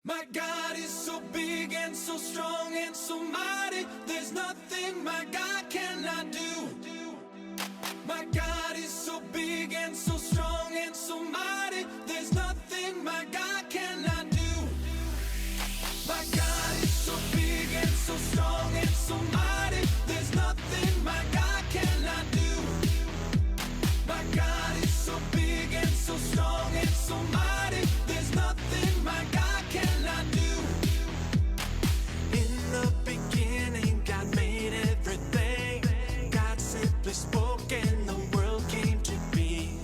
My God is so big and so strong and so mighty. There's nothing my God cannot do. My God is so big and so strong and so mighty. There's nothing my God cannot do. My God is so big and so strong and so mighty. There's nothing my God cannot do. My God is so big and so strong and so mighty. There's nothing my God cannot do. In the beginning, God made everything. God simply spoke and the world came to be.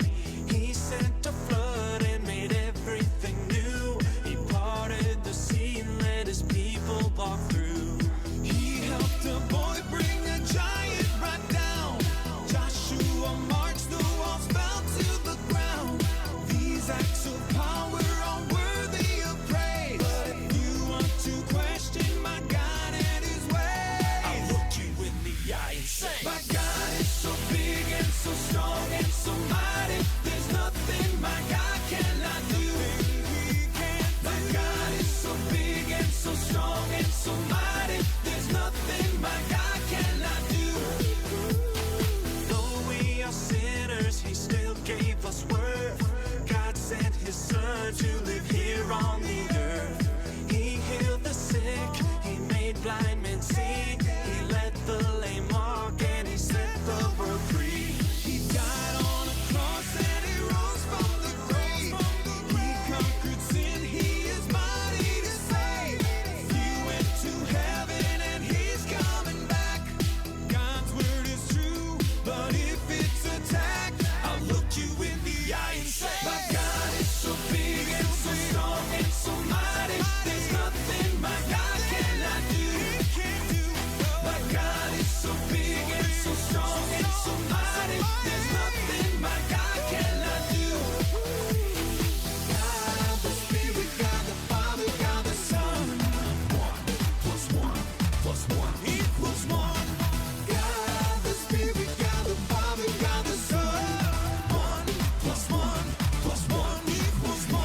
He sent a flood and made everything new. He parted the sea and let his people walk through. He helped a boy bring a giant right down. Joshua marched, the walls fell to the ground. These acts of power are worthy of praise. But if you want to question my God and his ways, I'll look you in the eye and say, my God is so big and so strong and so mighty. There's nothing my God cannot do. My God is so big and so strong and so mighty. There's nothing my God cannot do. Though we are sinners, he still gave us worth. God sent his son to live here on the earth. He healed the sick, he made blind men see. He led the lame walk and he set the world free. He died on a cross and he rose from the grave. He conquered sin, he is mighty to save. He went to heaven and he's coming back. God's word is true, but if it's attacked, I'll look you in the eye and say, my God is so big and so strong and so mighty. There's nothing my God cannot do. My God is so big and so strong and so mighty. There's nothing my God cannot do. God the Spirit, God the Father, God the Son. 1 plus 1 plus 1 equals 1. God the Spirit, God the Father, God the Son. 1 plus 1 plus 1 equals 1.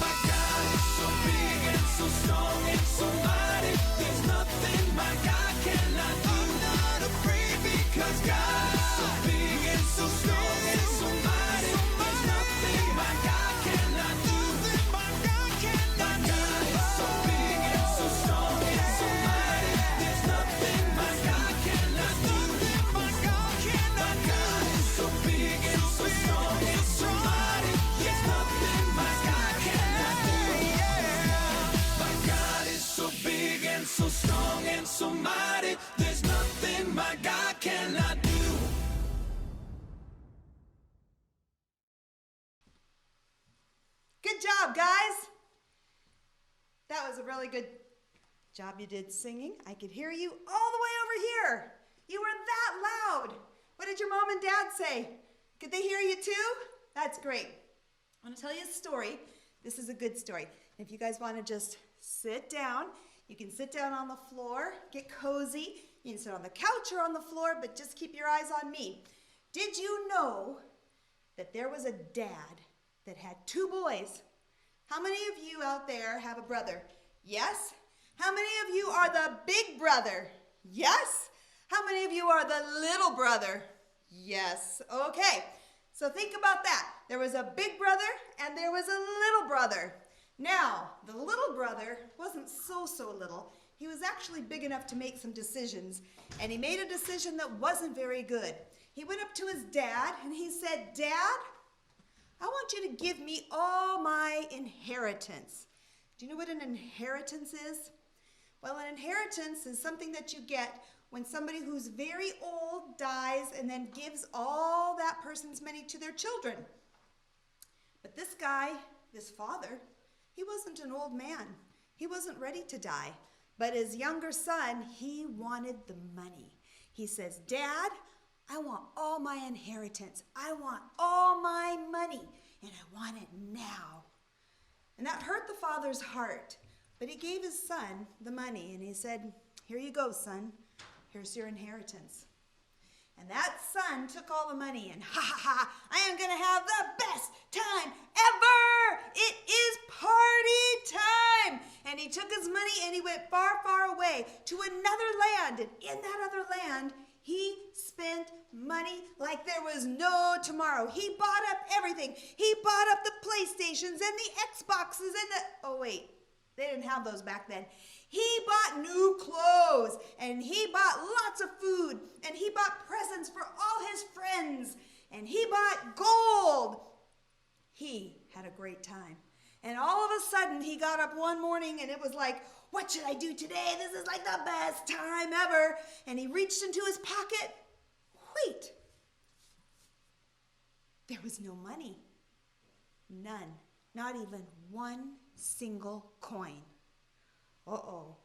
My God is so big and so strong and so mighty. There's nothing my God cannot do. I'm not afraid because God is so big and so strong and so mighty. There's nothing my God cannot do. My God is so big and so strong and so mighty. There's nothing my God cannot do. My God is so big and so strong and so mighty. There's nothing my God cannot do. My God is so big and so strong and so mighty. There's nothing my God cannot do. Good job, guys. That was a really good job you did singing. I could hear you all the way over here. You were that loud. What did your mom and dad say? Could they hear you too? That's great. I want to tell you a story. This is a good story. If you guys want to just sit down, you can sit down on the floor, get cozy. You can sit on the couch or on the floor, but just keep your eyes on me. Did you know that there was a dad that had 2 boys? How many of you out there have a brother? Yes? How many of you are the big brother? Yes? How many of you are the little brother? Yes. Okay. So think about that. There was a big brother and there was a little brother. Now, the little brother wasn't so little. He was actually big enough to make some decisions, and he made a decision that wasn't very good. He went up to his dad and he said, Dad, I want you to give me all my inheritance. Do you know what an inheritance is? Well, an inheritance is something that you get when somebody who's very old dies and then gives all that person's money to their children. But this guy, this father, he wasn't an old man. He wasn't ready to die. But his younger son, he wanted the money. He says, Dad, I want all my inheritance. I want all my money, and I want it now. And that hurt the father's heart. But he gave his son the money, and he said, here you go, son. Here's your inheritance. And that son took all the money and I am going to have the best time ever. It is party time. And away to another land. And in that other land, he spent money like there was no tomorrow. He bought up everything. He bought up the PlayStations and the Xboxes and oh wait, they didn't have those back then. He bought new clothes and he bought lots of food and he bought presents for all his friends and he bought gold. He had a great time. And all of a sudden he got up one morning and it was like, what should I do today? This is like the best time ever. And he reached into his pocket. Wait. There was no money. None. Not even one single coin. Uh-oh.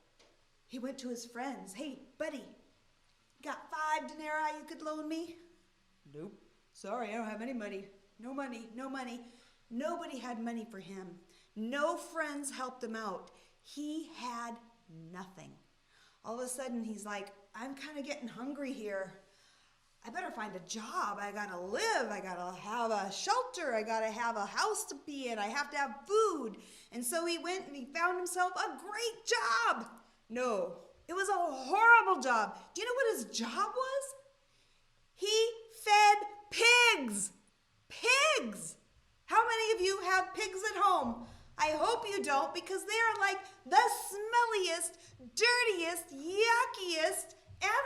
He went to his friends. Hey, buddy, got 5 denarii you could loan me? Nope. Sorry, I don't have any money. No money, no money. Nobody had money for him. No friends helped him out. He had nothing. All of a sudden, he's like, I'm kind of getting hungry here. I better find a job. I gotta live. I gotta have a shelter. I gotta have a house to be in. I have to have food. And so he went and he found himself a great job. No, it was a horrible job. Do you know what his job was? He fed pigs. Pigs. How many of you have pigs at home? I hope you don't, because they are like the smelliest, dirtiest, yuckiest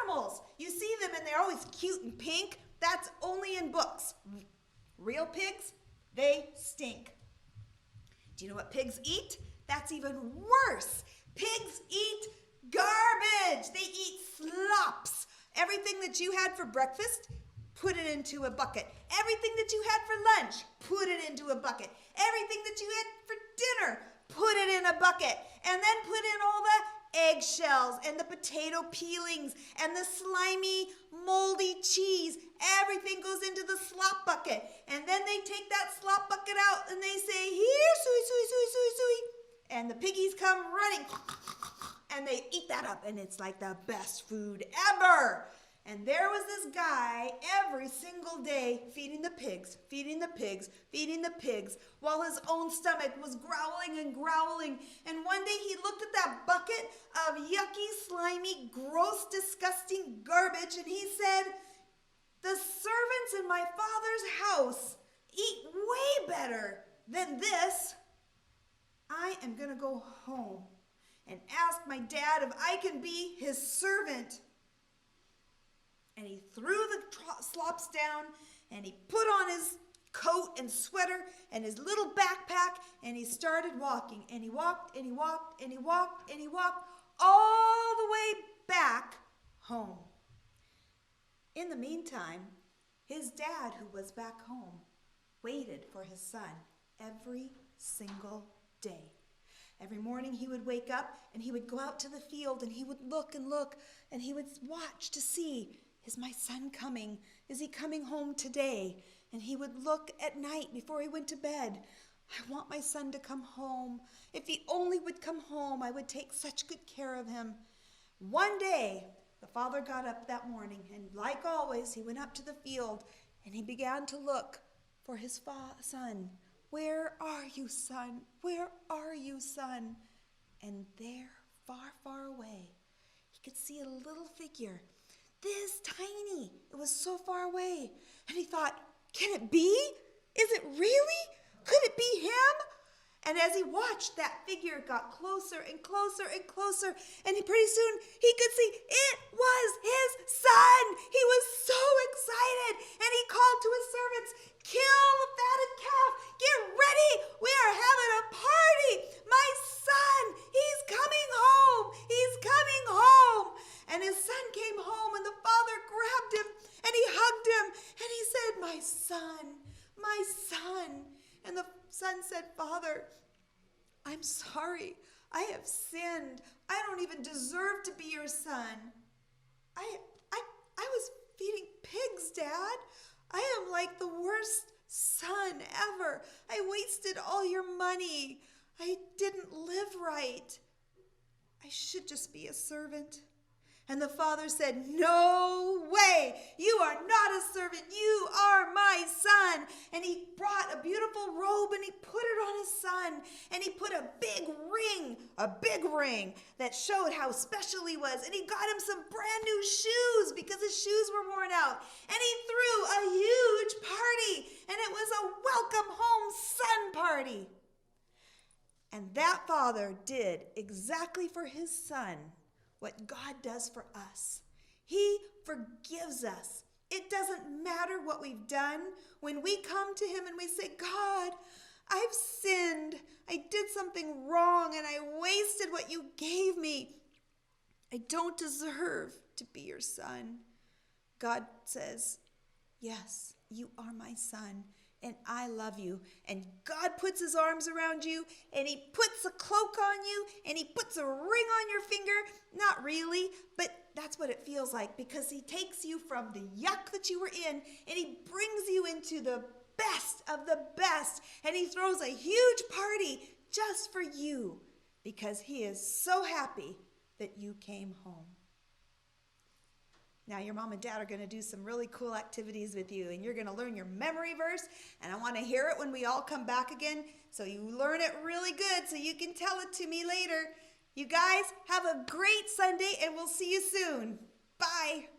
animals. You see them and they're always cute and pink. That's only in books. Real pigs, they stink. Do you know what pigs eat? That's even worse. Pigs eat garbage. They eat slops. Everything that you had for breakfast, put it into a bucket. Everything that you had for lunch, put it into a bucket. Everything that you had for dinner, put it in a bucket. And then put in all the eggshells and the potato peelings and the slimy, moldy cheese. Everything goes into the slop bucket. And then they take that slop bucket out and they say, here, suey, suey, suey, suey, suey. And the piggies come running and they eat that up. And it's like the best food ever. And there was this guy every single day feeding the pigs, feeding the pigs, feeding the pigs, while his own stomach was growling and growling. And one day he looked at that bucket of yucky, slimy, gross, disgusting garbage, and he said, the servants in my father's house eat way better than this. I am going to go home and ask my dad if I can be his servant. And he threw the slops down, and he put on his coat and sweater and his little backpack, and he started walking. And he walked, and he walked, and he walked, and he walked all the way back home. In the meantime, his dad, who was back home, waited for his son every single day. Every morning he would wake up, and he would go out to the field, and he would look, and he would watch to see, is my son coming? Is he coming home today? And he would look at night before he went to bed. I want my son to come home. If he only would come home, I would take such good care of him. One day, the father got up that morning, and like always, he went up to the field, and he began to look for his son. Where are you, son? Where are you, son? And there, far, far away, he could see a little figure. This tiny. It was so far away. And he thought, can it be? Is it really? Could it be him? And as he watched, that figure got closer and closer and closer. And pretty soon he could see it was his son. He was so excited. And he called to his servants, kill the fatted calf. Get ready. We are having a party. My son, he's coming home. He's coming home. And his son came home, and the father grabbed him, and he hugged him, and he said, my son, my son. And the son said, Father, I'm sorry. I have sinned. I don't even deserve to be your son. I was feeding pigs, Dad. I am like the worst son ever. I wasted all your money. I didn't live right. I should just be a servant. And the father said, "No way! You are not a servant. You are my son." And he brought a beautiful robe and he put it on his son. And he put a big ring that showed how special he was. And he got him some brand new shoes because his shoes were worn out. And he threw a huge party. And it was a welcome home son party. And that father did exactly for his son what God does for us. He forgives us. It doesn't matter what we've done. When we come to him and we say, "God, I've sinned. I did something wrong and I wasted what you gave me. I don't deserve to be your son." God says, "Yes, you are my son. And I love you." And God puts his arms around you, and he puts a cloak on you, and he puts a ring on your finger. Not really, but that's what it feels like, because he takes you from the yuck that you were in, and he brings you into the best of the best. And he throws a huge party just for you, because he is so happy that you came home. Now your mom and dad are going to do some really cool activities with you, and you're going to learn your memory verse, and I want to hear it when we all come back again, so you learn it really good so you can tell it to me later. You guys have a great Sunday, and we'll see you soon. Bye.